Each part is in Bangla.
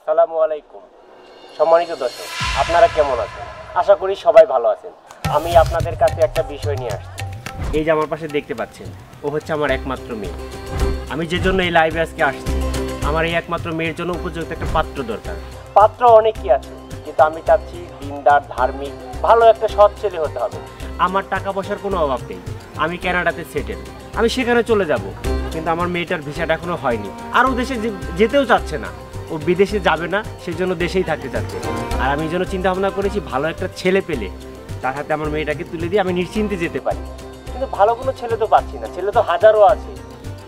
আসসালামু আলাইকুম। সম্মানিত দর্শক, আপনারা কেমন আছেন? আশা করি সবাই ভালো আছেন। আমি আপনাদের কাছে একটা বিষয় নিয়ে আসছি। এই যে আমার পাশে দেখতে পাচ্ছেন, ও হচ্ছে আমার একমাত্র মেয়ে। আমি যে জন্য এই লাইভে আজকে আসছি, আমার এই একমাত্র মেয়ের জন্য উপযুক্ত একটা পাত্র দরকার। পাত্র অনেকই আছে, কিন্তু আমি চাচ্ছি দিনদার, ধার্মিক, ভালো একটা সৎ ছেলে হতে হবে। আমার টাকা পয়সার কোনো অভাব নেই, আমি কানাডাতে সেটেল, আমি সেখানে চলে যাব। কিন্তু আমার মেয়েটার ভিসাটা এখনো হয়নি, আর ও দেশে যেতেও চাচ্ছে না। ও বিদেশে যাবে না, সেজন্য দেশেই থাকতে চাচ্ছে। আর আমি এই জন্য চিন্তা ভাবনা করেছি, ভালো একটা ছেলে পেলে তার হাতে আমার মেয়েটাকে তুলে দিয়ে আমি নিশ্চিন্তে যেতে পারি। কিন্তু ভালো কোনো ছেলে তো পাচ্ছি না। ছেলে তো হাজারও আছে,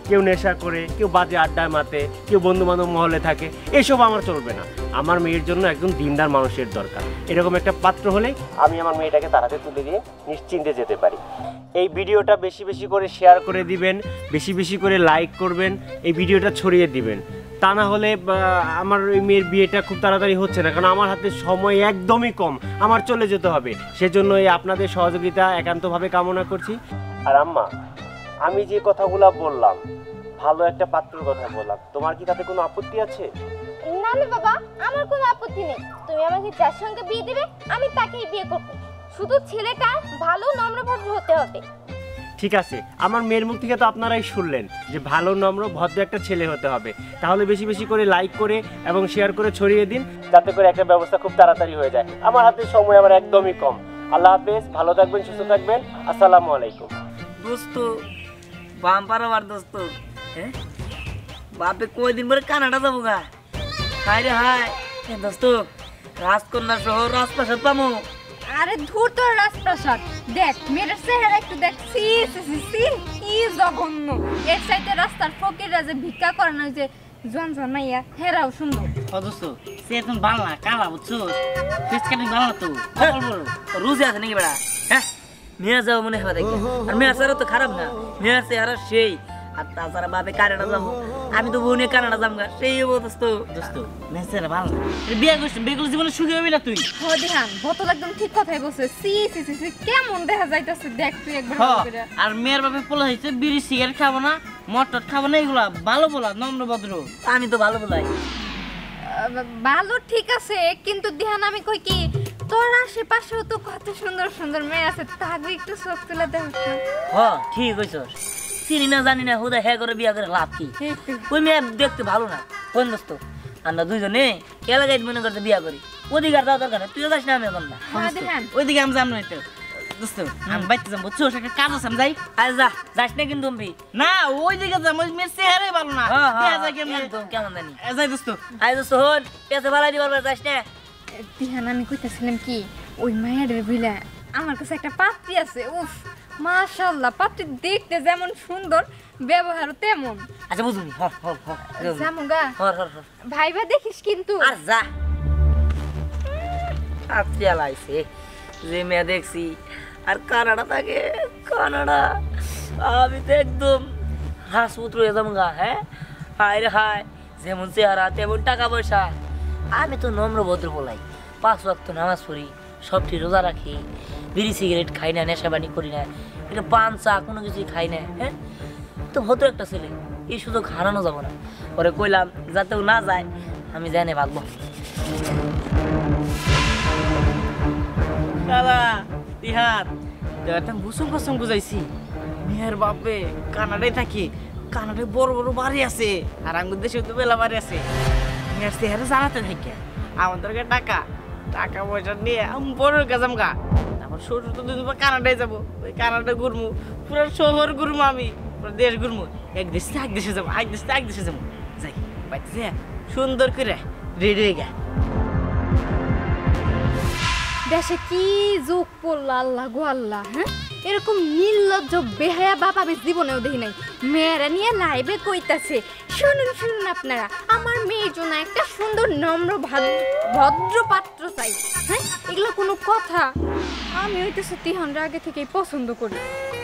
কেউ নেশা করে, কেউ বাজে আড্ডায় মাতে, কেউ বন্ধু বান্ধব মহলে থাকে। এসব আমার চলবে না। আমার মেয়ের জন্য একজন দিনদার মানুষের দরকার। এরকম একটা পাত্র হলে আমি আমার মেয়েটাকে তার হাতে তুলে দিয়ে নিশ্চিন্তে যেতে পারি। এই ভিডিওটা বেশি বেশি করে শেয়ার করে দিবেন, বেশি বেশি করে লাইক করবেন, এই ভিডিওটা ছড়িয়ে দিবেন। তা না হলে আমার ওই মেয়ের বিয়েটা খুব তাড়াতাড়ি হচ্ছে না, কারণ আমার হাতে সময় একদমই কম, আমার চলে যেতে হবে। সেজন্য এই আপনাদের সহযোগিতা একান্তভাবে কামনা করছি। আর আম্মা, আমি যে কথাগুলো বললাম, ভালো একটা পাত্রের কথা বললাম, তোমার কি তাতে কোনো আপত্তি আছে? না না বাবা, আমার কোনো আপত্তি নেই। তুমি আমাকে যার সঙ্গে বিয়ে দিবে আমি তাকেই বিয়ে করব। শুধু ছেলেটা ভালো নম্রভদ্র হতে হবে। ঠিক আছে, আমার মেয়ের মুখ থেকে তো আপনারাই শুনলেন যে ভালো নম্র ভদ্র একটা ছেলে হতে হবে। তাহলে বেশি বেশি করে লাইক করে এবং শেয়ার করে ছড়িয়ে দিন, যাতে করে একটা ব্যবস্থা খুব তাড়াতাড়ি হয়ে যায়। আমার হাতে সময় আমার একদমই কম। আল্লাহ হাফেজ, ভালো থাকবেন, সুস্থ থাকবেন। আসসালামু আলাইকুম। দোস্ত বাম্পার আমার দোস্ত, হ্যাঁ বাপে কয়দিন পরে কানাডা যাবো গা। হায় রে হায় দোস্ত, রাজকন্যা সহ রাজপ্রাসাদ পামো। আরে ধুর তোর রাজপ্রাসাদ দেখ, মেয়ের চেহারা একটু দেখ। সি সি সি সি, কি জঘন্য। এর সাইডে রাস্তার ফকিররা যে ভিক্ষা করে না, যে জন জনাইয়া, হেরাও সুন্দর। ও দোস্ত সে তুমি ভালো না, কালা বুঝছো, ফেস কাটিং ভালো না তো, রুজে আছে নাকি বেড়া? হ্যাঁ মেয়ের যাবো মনে হয় দেখি। আর মেয়ের চেহারা তো খারাপ না, মেয়ের চেহারা সেই। আর তাছাড়া বাপে কানাডা যাবো, আমি তো বউ নিয়ে কানাডা যাবো গা, সেই হবো দোস্ত। দোস্ত মেয়ের চেহারা ভালো না, বিয়ে করছিস, বিয়ে করলে জীবনে সুখী হবি না তুই। হ দেখান, বোতল একদম ঠিক কথাই বলছে। সি সি সি সি, কেমন দেখা যাইতাছে দেখ তুই একবার। আর মেয়ের বাপে পোলা হয়েছে, বিড়ি সিগারেট খাবো না, মটর খাবো না, এগুলা ভালো বলা, নম্র ভদ্র। আমি তো ভালো বলাই। ভালো ঠিক আছে, কিন্তু ধ্যান আমি কই কি, তোর আশেপাশেও তো কত সুন্দর সুন্দর মেয়ে আছে, তাকে একটু চোখ তুলে দেখ। ঠিক হয়েছ, চিনি না জানি না, হুদা হ্যাঁ করে বিয়া করে লাভ কি? ওই মেয়ে দেখতে ভালো না। কোন দোস্ত আমরা দুইজনে এলাকায় মনে করতে বিয়া করি, ওদিকে আর যাওয়া দরকার না, তুইও যাস না আমি এখন না। ওইদিকে আমি যাম না তো দোস্ত, আমি বাইতে যাবো, বুঝছো, একটা কাজ আছে, আমি যাই। আরে যা, যাস না কিন্তু আমি না, ওইদিকে যাম, ওই মেয়ের চেহারাই ভালো না। কেমন জানি যাই দোস্ত। আয় দোস্ত হন, পেঁচে ভালাই দিবার যাস না। ধ্যান আমি কইতাছিলাম কি, ওই মায়ের বিলা আমার কাছে একটা পাত্রী আছে। উফ মাশাআল্লাহ, পাত্রী দেখতে যেমন সুন্দর, ব্যবহারও তেমন। আচ্ছা বুঝুনি, জামুগা ভাইবা দেখিস কিন্তু। আর যা পাত্রী আলাইছে যে মেয়ে দেখছি, আর কানাডা থাকে, কানাডা আমি তো একদম হাসপুত্র হয়ে যাবো গা। হ্যাঁ হায় রে হায়, যেমন চেহারা তেমন টাকা পয়সা। আমি তো নম্র ভদ্র বলাই, 5 ওয়াক্ত নামাজ পড়ি, সবটি রোজা রাখি, বিড়ি সিগারেট খাই না, নেশাবানি করি না, এটা পান চা কোনো কিছুই খাই না। হ্যাঁ তো ভদ্র একটা ছেলে, এই সুযোগ হারানো যাবো না। পরে কইলাম যাতেও না যায়, আমি জানি ভাগবো। দাদা বিহার দেখাতাম বুসুম কসম বুঝাইছি, মেয়ের বাপে কানাডায় থাকি, কানাডায় বড় বড় বাড়ি আছে, আর আমার দেশে তো বেলা বাড়ি আছে। মেয়ের চেহারা জানাতে থাকে, আমার দরকার টাকা, টাকা পয়সা নিয়ে আমি বড় গেছাম গা। আমার শ্বশুর তো দুদিন পর কানাডায় যাবো, ওই কানাডা ঘুরমু, পুরো শহর ঘুরমু, আমি পুরো দেশ ঘুরমু, এক দেশ থেকে এক দেশে যাবো, এক দেশ থেকে এক দেশে যাবো। যাই পাইতেছে সুন্দর করে রেডি হয়ে গে। দেশে কি যুগ পড়লো, আল্লাহ গো আল্লাহ। হ্যাঁ এরকম নির্লজ্জ বেহায়া বাপ আমি জীবনেও দেখি নাই। মেয়েরা নিয়ে লাইভে কইতাছে, শুনুন শুনুন আপনারা, আমার মেয়ের জন্য একটা সুন্দর নম্র ভদ্র পাত্র চাই। হ্যাঁ এগুলো কোনো কথা? আমি হইতেছে তিহানরা আগে থেকেই পছন্দ করি,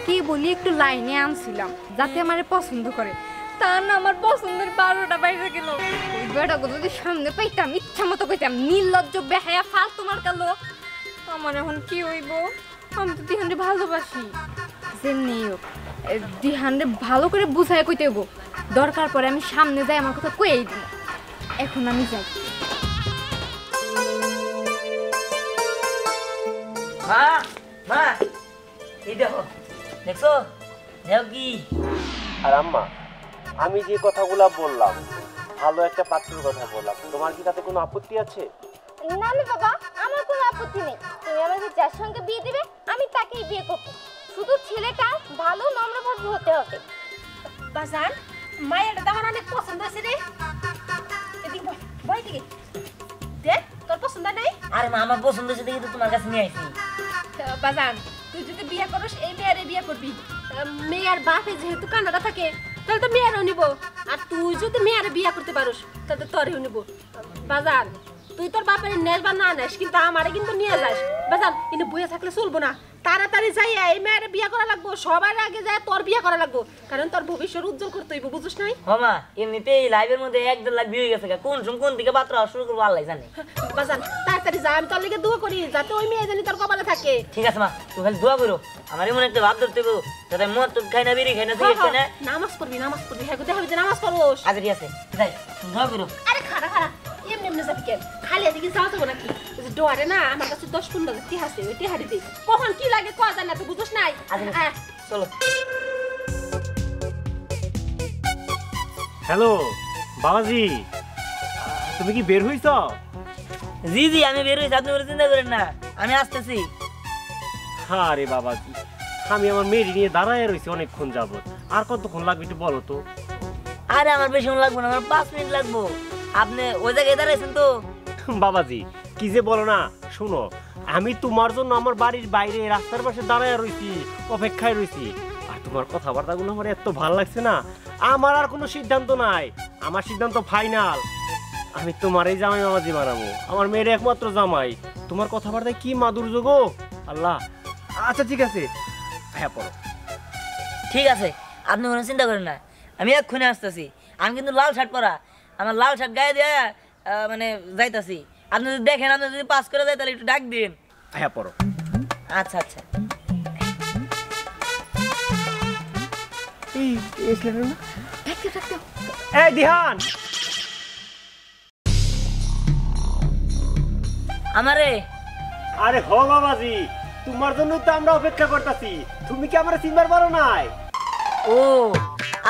কি বলি একটু লাইনে আনছিলাম যাতে আমারে পছন্দ করে। তা না, আমার পছন্দের 12টা বাইরে গেল। ওই বেটাকে যদি সামনে পাইতাম ইচ্ছা মতো কইতাম, নির্লজ্জ বেহায়া ফাল তোমার কালো। আমার এখন কি হইব? আমি তো দিহানরে ভালোবাসি। যেমনি হোক দিহানরে ভালো করে বুঝায় কইতে হইব, দরকার পরে আমি সামনে যাই আমার কথা কইই দিব। এখন আমি যাই। মা মা এই দেখো, দেখছো দেখো কি। আর আম্মা, আমি যে কথাগুলো বললাম, ভালো একটা পাত্রের কথা বললাম, তোমার কি তাতে কোনো আপত্তি আছে? না না বাবা, আমার কোনো আপত্তি নেই। তুমি আমাকে যার সঙ্গে বিয়ে দিবে আমি তাকেই বিয়ে করব। শুধু ছেলেটা ভালো নম্রভদ্র হতে হবে। বাজান মায়ের তো আমার অনেক পছন্দ আছে রে। এদিক বই দিকে দেখ, তোর পছন্দ নাই? আরে মা, আমার পছন্দ হয়েছে দেখি তো তোমার কাছে নিয়ে আইছি। বাজান তুই যদি বিয়ে করিস এই মেয়েরে বিয়ে করবি। মেয়ের বাপে যেহেতু কানাডা থাকে তাহলে তো মেয়েরও নিব, আর তুই যদি মেয়েরে বিয়ে করতে পারিস তাহলে তোরও নিব। বাজান তুই তোর বাপের নেস বা না নেস, কিন্তু আমারে কিন্তু নিয়ে যাস। বাজান কিন্তু বইয়ে থাকলে চলবো না, তাড়াতাড়ি যাই এই মেয়েরে বিয়ে করা লাগবো। সবার আগে যায় তোর বিয়ে করা লাগবো, কারণ তোর ভবিষ্যৎ উজ্জ্বল করতে হইব, বুঝিস নাই? মামা এমনিতেই লাইভের মধ্যে 1-1.5 লাখ ভিউ হয়ে গেছে, কোন সময় কোন দিকে পাত্র শুরু করবো আল্লাহ জানে। বাজান তাড়াতাড়ি যা, আমি তোর লেগে দোয়া করি যাতে ওই মেয়ে জানি তোর কপালে থাকে। ঠিক আছে মা, তুই খালি দোয়া করো, আমার এমন একটা ভাব ধরতে গো যাতে মদ তো খাই না, বিড়ি খাই না, সিগারেট খাই না। নামাজ পড়বি নামাজ পড়বি, হ্যাঁ দেখাবি যে নামাজ পড়োস। আচ্ছা ঠিক আছে, যাই দোয়া করো। আরে খাড়া খাড়া এমনি এমনি যাবি কেন? খালি এদিকে যাওয়া যাবো নাকি? ওই যে ডোয়ারে না আমার কাছে 10-15 টি আছে, ওই টিহাড়ি দিই কখন কি লাগে কয়া যায় না, তো বুঝোস নাই? আচ্ছা হ্যাঁ চলো। হ্যালো বাবাজি, তুমি কি বের হইছ? জি জি আমি বের হয়েছি, আপনি চিন্তা করেন না, আমি আসতেছি। হ্যাঁ রে বাবাজি, আমি আমার মেয়ের নিয়ে দাঁড়ায় রয়েছি অনেকক্ষণ যাবত। আর কতক্ষণ লাগবে একটু বলো তো? আরে আমার বেশি লাগবো না, আমার 5 মিনিট লাগবো। আপনি ওই জায়গায় দাঁড়াইছেন তো? বাবাজি কি যে বলো না, শুনো, আমি তোমার জন্য আমার বাড়ির বাইরে রাস্তার পাশে দাঁড়ায় রয়েছি, অপেক্ষায় রয়েছি। আর তোমার কথাবার্তাগুলো আমার এত ভালো লাগছে না, আমার আর কোনো সিদ্ধান্ত নাই, আমার সিদ্ধান্ত ফাইনাল। আমি তোমার এই জামাই বাবাজি বানাবো, আমার মেয়ের একমাত্র জামাই। তোমার কথাবার্তায় কি মাধুর্য গো আল্লাহ। আচ্ছা ঠিক আছে, হ্যাঁ পড়ো। ঠিক আছে, আপনি কোনো চিন্তা করেন না, আমি এক্ষুনি আসতেছি। আমি কিন্তু লাল শার্ট পরা, আমার লাল শার্ট গায়ে দিয়ে মানে যাইতাছি। আপনি যদি দেখেন, আপনি যদি পাস করে যায় তাহলে একটু ডাক দিন। হ্যাঁ পড়ো। আচ্ছা আচ্ছা। এই দিহান, আমারে আরে হো বাবাজি, তোমার জন্য তো আমরা অপেক্ষা করতেছি। তুমি কি আমরা চিনবার পারো নাই? ও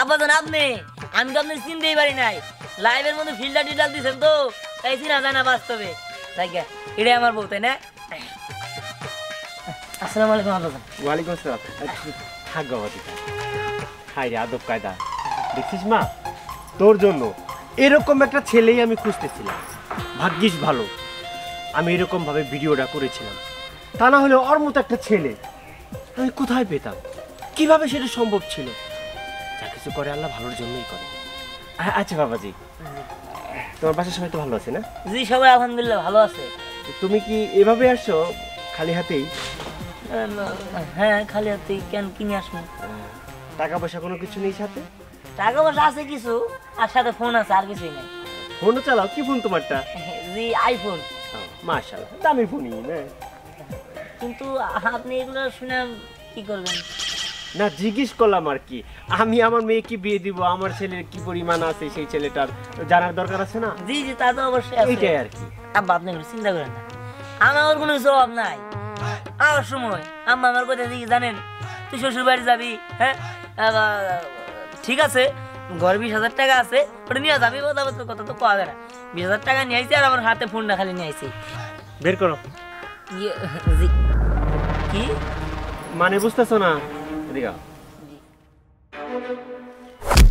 আপাতত আপনি, আমি তো আপনার চিনতেই পারি নাই। লাইভের মধ্যে ফিল্টার টিল্টার দিচ্ছেন তো, তাই চিনা যায় না বাস্তবে। তাই এটাই আমার বউ, তাই না? আসসালামু আলাইকুম আপাতত। ওয়ালাইকুম আসসালাম। থাক বাবাজি, হাই রে আদব কায়দা। দেখছিস মা, তোর জন্য এরকম একটা ছেলেই আমি খুঁজতেছিলাম। ভাগ্যিস ভালো আমি এরকম ভাবে ভিডিওটা করেছিলাম, তা না হলে ওর মতো একটা ছেলে আমি কোথায় পেতাম? কিভাবে সেটা সম্ভব ছিল? যা কিছু করে আল্লাহ ভালোর জন্যই করে। আচ্ছা বাবাজি, তোমার বাসার সবাই তো ভালো আছে না? জি সবাই আলহামদুলিল্লাহ ভালো আছে। তুমি কি এভাবে আসছো খালি হাতেই? হ্যাঁ খালি হাতে কেন, কিনে আসবো? টাকা পয়সা কোনো কিছু নেই সাথে? টাকা পয়সা আছে কিছু, আর সাথে ফোন আছে, আর কিছুই নাই। ফোনও চালাও? কি ফোন তোমারটা? জি আইফোন। মাশাআল্লাহ, দামি ফোনই না? কিন্তু আপনি এগুলো শুনে কি করবেন? না জিজ্ঞেস করলাম আর কি। আমি আমার মেয়েকে বিয়ে দিব, আমার ছেলের কি পরিমাণ আছে সেই ছেলেটার জানার দরকার আছে না? জি জি তা তো অবশ্যই আছে। এইটাই আর কি। আব্বা আপনি কোনো চিন্তা করেন না, আমার কোনো জবাব নাই। আমার সময় আম্মা আমার কথা কি জানেন? তুই শ্বশুর বাড়ি যাবি, হ্যাঁ ঠিক আছে, ঘরে 20,000 টাকা আছে, ওটা নিয়ে যাবি। কথা তো পাওয়া যায় না। 20,000 টাকা নিয়ে আইছি, আর আমার হাতে ফোনটা খালি নিয়ে আইছি। বের করো। জি কি মানে বুঝতেছো না? এদিকে আও।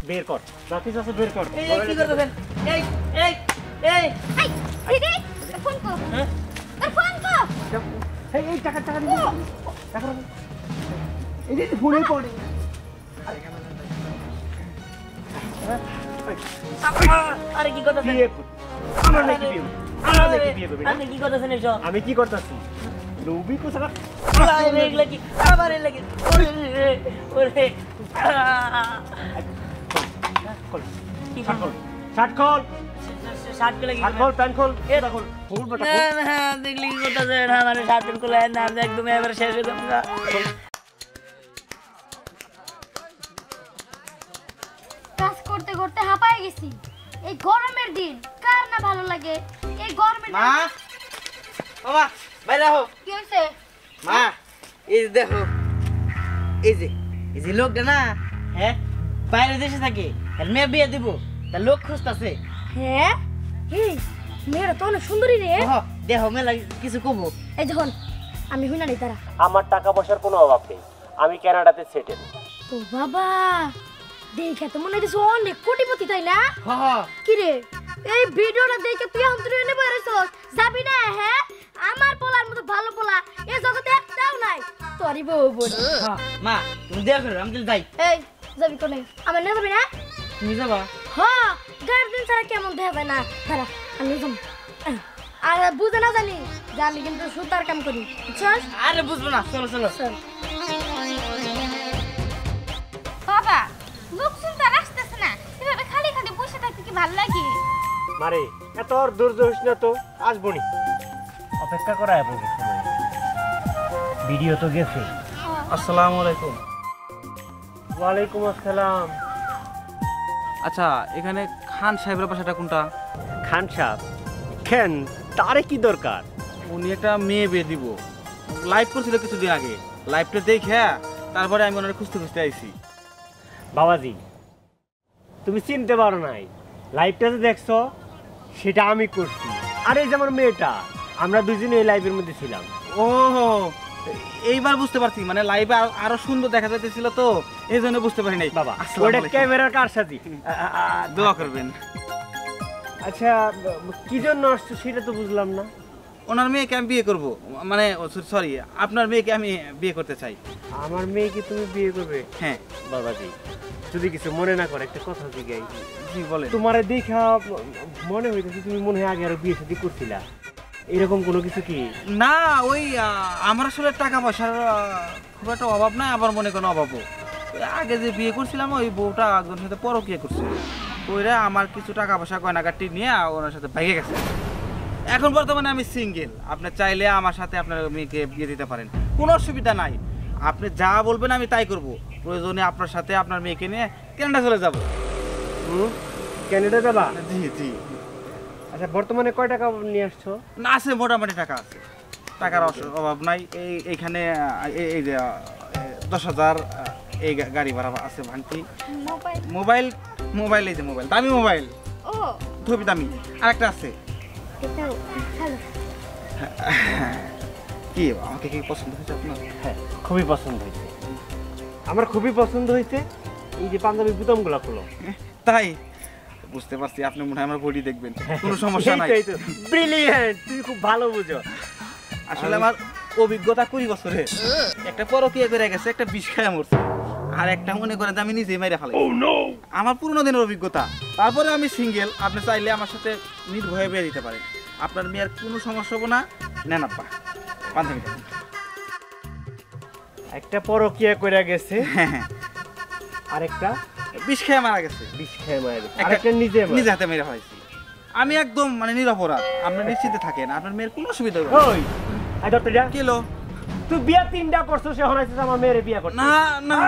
বের কর, রাখিস আছে, বের কর। এই কি করতেছেন? এই এই এই এই দিদি ফোন কর, হ্যাঁ তোর ফোন কর। এই টাকা টাকা দিবি, টাকা দিবি। এই যে ফোনে পড়ে। আরে কি করতেছেন? বিয়ে কর। আমার নাকি বিয়ে? আমার নাকি বিয়ে করবি না? আপনি কি করতেছেন এসব? আমি কি করতেছি? লুবি কোথাকা? আরে এগুলা কি? আবার এগুলা কি? ওরে ওরে কি করব? শার্ট খোল, শার্ট গুলো কি? শার্ট খোল, প্যান্ট খোল, এটা খোল, খোল বেটা খোল। না না দেখলি কি করতেছেন? আমার শার্টের গুলো না একদম এবারে শেষ হয়ে যাবে। কাজ করতে করতে হাঁপায় গেছি। এই গরমের বিয়ের দিন কার না ভালো লাগে এই গরমে মা বাবা বাইরে হো কি হইছে মা এই যে দেখো এই যে লোকটা না হ্যাঁ বাইরে দেশে থাকে আর মেয়ে বিয়ে দিব তার লোক খুঁজতেছে হ্যাঁ এই মেয়েরা তো অনেক সুন্দরী রে দেখো মেলা কিছু কব এই যখন আমি হই না নি তারা আমার টাকা পয়সার কোনো অভাব নেই, আমি কানাডাতে সেটেল। ও বাবা দেখে তো মনে হইতেছে অনেক কোটিপতি তাই না হ কি রে এই ভিডিওটা দেখে তুই এখন তুই এনে বেরোছস যাবি না হ্যাঁ আমার পোলার মতো ভালো পোলা এই জগতে একটাও নাই তোরই বউ বোন মা তুমি দেখো আমি তো যাই এই যাবি কোনে আমার নিয়ে যাবি না তুমি যাবা হ্যাঁ গার্ডেন ছাড়া কেমন দেখা যায় না দাঁড়া আমি যাম আর বুঝে না জানি যে আমি কিন্তু সুতার কাম করি বুঝছস আরে বুঝবো না চলো চলো চল বাবা লোক সুন্দর আসতেছে না এভাবে খালি খালি বসে থাকতে কি ভালো লাগে মারে এত আর ধৈর্য হইস না তো, আসবো নি, অপেক্ষা করা পড়বে সময়। ভিডিও তো গেছে। আসসালামু আলাইকুম। ওয়ালাইকুম আসসালাম। আচ্ছা এখানে খান সাহেবের বাসাটা কোনটা? খান সাহেব কেন, তারে কি দরকার? উনি একটা মেয়ে বিয়ে দিব, লাইভ করছিল কিছুদিন আগে, লাইভটা দেখে তারপরে আমি ওনার খুঁজতে খুঁজতে আইছি। বাবাজি তুমি চিনতে পারো নাই, লাইভটা যে দেখছো সেটা আমি করছি। আর এই যে আমার মেয়েটা, আমরা দুজনে এই লাইভের মধ্যে ছিলাম। ও এইবার বুঝতে পারছি, মানে লাইভে আরো সুন্দর দেখা যাইতেছিল তো এই জন্য বুঝতে পারি নাই। বাবা আসসালামু ওটা আলাইকুম। ক্যামেরার কারসাজি। দোয়া করবেন। আচ্ছা কি জন্য আসছো সেটা তো বুঝলাম না। ওনার মেয়েকে আমি বিয়ে করব, মানে সরি আপনার মেয়েকে আমি বিয়ে করতে চাই। আমার মেয়েকে তুমি বিয়ে করবে? হ্যাঁ বাবাজি যদি কিছু মনে না করে একটা কথা জিগাই। জি বলেন। তোমার দেখা মনে হইতেছে তুমি মনে হয় আগে আরো বিয়ে শাদী করছিলা, এরকম কোনো কিছু কি? না ওই আমার আসলে টাকা পয়সার খুব একটা অভাব নাই, আবার মনে কোনো অভাবও। ওই আগে যে বিয়ে করছিলাম ওই বউটা একজনের সাথে পরকীয়া করছিল, ওইরা আমার কিছু টাকা পয়সা গয়নাগাটি নিয়ে ওনার সাথে ভেঙে গেছে। এখন বর্তমানে আমি সিঙ্গেল, আপনি চাইলে আমার সাথে আপনার মেয়েকে বিয়ে দিতে পারেন, কোনো অসুবিধা নাই। আপনি যা বলবেন আমি তাই করব, প্রয়োজনে আপনার সাথে আপনার মেয়েকে নিয়ে কানাডা চলে যাব। ক্যানাডা যাবা? জি জি। আচ্ছা বর্তমানে কয় টাকা নিয়ে আসছো? না আছে, মোটামুটি টাকা আছে, টাকার অভাব নাই। এইখানে এই যে 10,000 এই গাড়ি ভাড়া আছে ভাঙতি। মোবাইল মোবাইল এই যে মোবাইল, দামি মোবাইল, ও খুবই দামি। আর একটা আছে। এটাও ভালো কি আমাকে কি পছন্দ হয়েছে আপনার? হ্যাঁ খুবই পছন্দ হয়েছে, আমার খুবই পছন্দ হয়েছে। এই যে পাঞ্জাবি বুতামগুলো খোলো। তাই বুঝতে পারছি, আপনি মনে হয় আমার বডি দেখবেন, কোনো সমস্যা নাই। ব্রিলিয়েন্ট, তুমি খুব ভালো বুঝো। আসলে আমার অভিজ্ঞতা 20 বছরে, একটা পরকীয়া করে গেছে, একটা বিষ খায় মরছে, আর একটা মনে করেন যে আমি নিজেই মেরে ফেলাই। আমার পুরোনো দিনের অভিজ্ঞতা, তারপরে আমি সিঙ্গেল। আপনি চাইলে আমার সাথে নির্ভয়ে বিয়ে দিতে পারেন, আপনার মেয়ের কোনো সমস্যা হবে না। নেন আপা পাঞ্জাবি দেখুন। একটা পরকিয়া করে গেছে, আরেকটা বিষ খেয়ে মারা গেছে, বিষ খেয়ে মারা গেছে, একটা আরেকটা নিজে নিজে হাতে মেরে ফেলাইছি। আমি একদম মানে নিরপরাধ, আপনি নিশ্চিন্তে থাকেন, আপনার মেয়ের কোনো অসুবিধা হবে না। ওই আই দত্তটা কিলো তুই বিয়া 3টা করছিস, সে হনাইছিস আমার মেয়ের বিয়া করতে। না না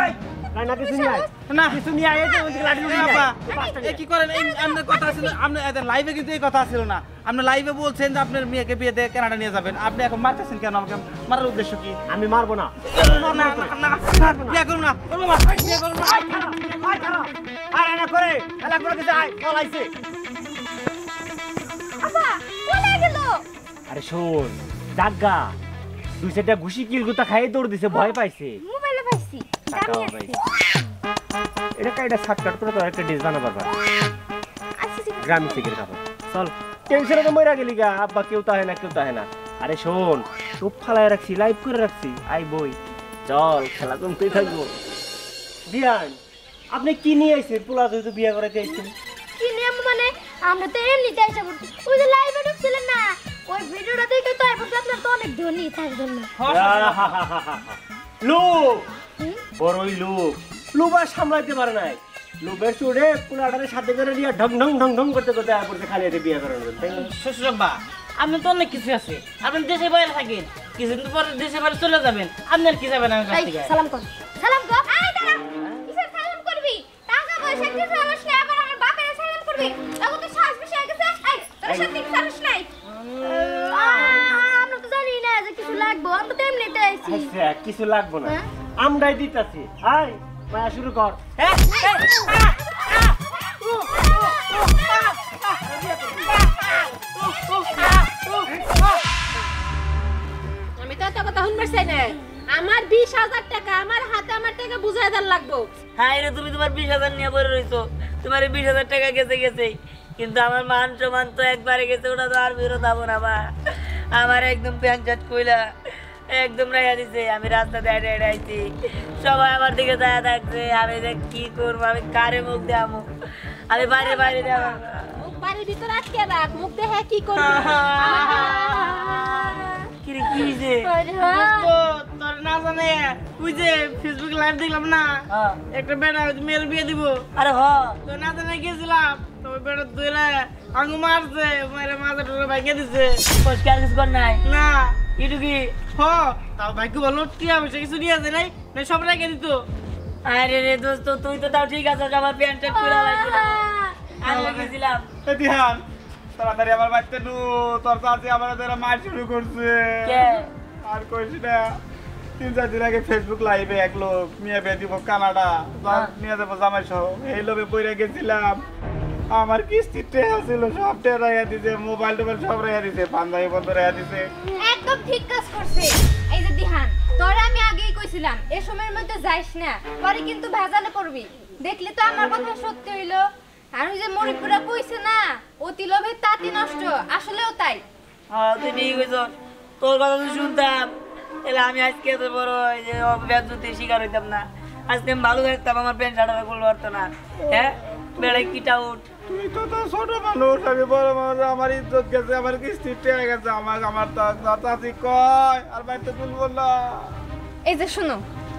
না কিছু নিয়ে আয়, না কিছু নিয়ে আয়, এই যে ওদিকে লাঠি নিয়ে আপা, আয়। এ কি করেন? এই আপনার কথা ছিল, আপনি লাইভে কিন্তু এই কথা ছিল না। আপনি লাইভে বলছেন যে আপনার মেয়েকে বিয়ে দিয়ে কানাডা নিয়ে যাবেন, আপনি এখন মারতেছেন কেন আমাকে? মারার উদ্দেশ্য কি? আমি মারবো না। না না না, বিয়ে করুন না, বিয়ে করুন না। আয় না করে এলা করে দিতে আয়, পলাইছে। আপা কোনে গেল আরে শোন জাগা, দুই চারটা ঘুষি কিলগুতা খাইয়ে দৌড় দিছে, ভয় পাইছে। মোবাইলে পাইছি টাকাও দামি আছে পাইছে। এটা কাইটা শর্টকাট করে তো একটা ডিশ বানাবার পারবা, আচ্ছা ঠিক আছে গ্রামীণ থেকে খাবো। চল টেনশনে তো মইরা গেলি গা, আব্বা কেউ তাহে না কেউ তাহে না। আরে শোন সব ফালায় রাখছি, লাইভ করে রাখছি, আই বই চল খেলা জমতেই থাকবো। বিয়ান আপনি কি নিয়ে আইছেন? পোলা যেহেতু বিয়া করাইতে আইছেন। কি নিয়ম মানে আমরা তো এমনিতে আইসা পড়ছি ওই যে লাইভে ঢুকছিলেন না ওই ভিডিওটা দেখে তো এখন আপনার তো অনেক ধনী থাকার জন্য লোক বড়ই লোক, লোক আর সামলাইতে পারে নাই, লোকের চোরে পোলাটারে সাথে করে নিয়ে ঢং ঢং ঢং ঢং করতে করতে আর করতে খালি এতে বিয়া করানো। শ্বশুরব্বা আপনি তো অনেক কিছু আছে, আপনি দেশে বাইরে থাকেন, কিছুদিন পরে দেশে বাইরে চলে যাবেন, আপনার কি যাবেন আমার কাছ এই থেকে? সালাম কর সালাম কর এই দাঁড়া কিসের সালাম করবি? টাকা পয়সা কিছু আমার শেয়ার করে আমার বাপের সালাম করবি? এখন তো শ্বাস বেশি আগে সত্যি কি পারিস নাই আমরা তো জানি না যে কিছু লাগবে, আমরা তো এমনিতে আইছি। আচ্ছা কিছু লাগবে না, আমরাই দিতাছি। আয় মায়া শুরু কর। আমি তো এত কথা শুনবার চাই না। আমার 20,000 টাকা আমার হাতে, আমার টাকা বুঝাই দেন লাগবো। হ্যাঁ রে, তুমি তোমার 20,000 নিয়ে পড়ে রইছো, তোমার 20,000 টাকা গেছে গেছে, কিন্তু আমার মান সম্মান তো একবারে গেছে, ওটা তো আর ফেরত যাবো না বা। আমার একদম প্যান্ট শার্ট কইলা একদম রাইয়া দিছে, আমি রাস্তাতে হেঁটে হেঁটে আইছি, সবাই আমার দিকে দাঁড়া থাকছে, আমি যে কি করবো, আমি কারে মুখ দেবো, আমি বাইরে বাইরে যাবো। মুখ বাড়ির ভিতর আটকে রাখ, মুখ দেখে কি করবি? কিরে কি হইছে? তোর না জানে ওই যে ফেসবুক লাইভ দেখলাম না, হ্যাঁ। একটা বেটা মেয়ের বিয়ে দিব, আরে হ, তো না জানে গেছিলাম, তো বেটা দুইলা আঙু মারছে, মারে মাথা টোলে ভাঙিয়ে দিছে। পরিষ্কার কিছু কর নাই না ইটু কি? তাও ভাগ্য ভালো, টিয়া পয়সা কিছু নিয়ে আসে নাই, না সব রেখে দিত। আরে রে দোস্ত, তুই তো তাও ঠিক আছে, আমার প্যান্ট শার্ট খুলে লাগছিল, আমি গেছিলাম। ধ্যান তাড়াতাড়ি আমার বাচ্চা নু, তোর চাচি আমার দ্বারা মার শুরু করছে। কে? আর কইস না, 3-4 দিন আগে ফেসবুক লাইভে এক লোক মেয়ে বিয়ে দিব কানাডা, নিয়ে যাবো জামাই সহ, এই লোভে পড়ে গেছিলাম। আমার কিস্তির টেহা ছিল, সব টেহা রাইয়া দিছে, মোবাইল টোবাইল সব রাইয়া দিছে, পাঞ্জাবি বন্ধ রাইয়া দিছে। একদম ঠিক কাজ করছে। এই যে দিহান, তোরা আমি আগেই কইছিলাম এই সময়ের মধ্যে যাইস না, পরে কিন্তু ভেজালে পড়বি। দেখলি তো আমার কথা সত্যি হইলো। আর ওই যে মরিপুরা কইছে না, অতি লোভে তাঁতি নষ্ট, আসলেও তাই। হ্যাঁ তুই ঠিক হয়েছ, তোর কথা তো শুনতাম, তাহলে আমি আজকে এত বড় এই যে অব্যাহতির শিকার হইতাম না, আজকে আমি ভালো থাকতাম, আমার প্যান্ট শার্ট করতে পারতো না। হ্যাঁ বেড়ে কিটা উঠ, তুই তো ছোট মানুষ, আমি বড় মানুষ, আমার ইজ্জত গেছে, আমার কিস্তির টেহা গেছে, আমার তো চাচি কয় আর বাড়িতে তুলবো না। এই যে শোনো,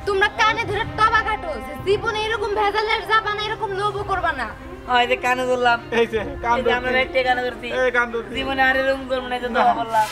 তোমরা কানে ধরে টবা কাটো যে জীবনে এরকম ভেজালের যাবা না, এরকম লোভও করবা না। হয় যে কানে ধরলাম, এই যে কান এই যে আমরা ধরছি, একটা কানে ধরছি, এই কান ধরছি। জীবনে আর এরকম করবো না, যে দোয়া বললাম।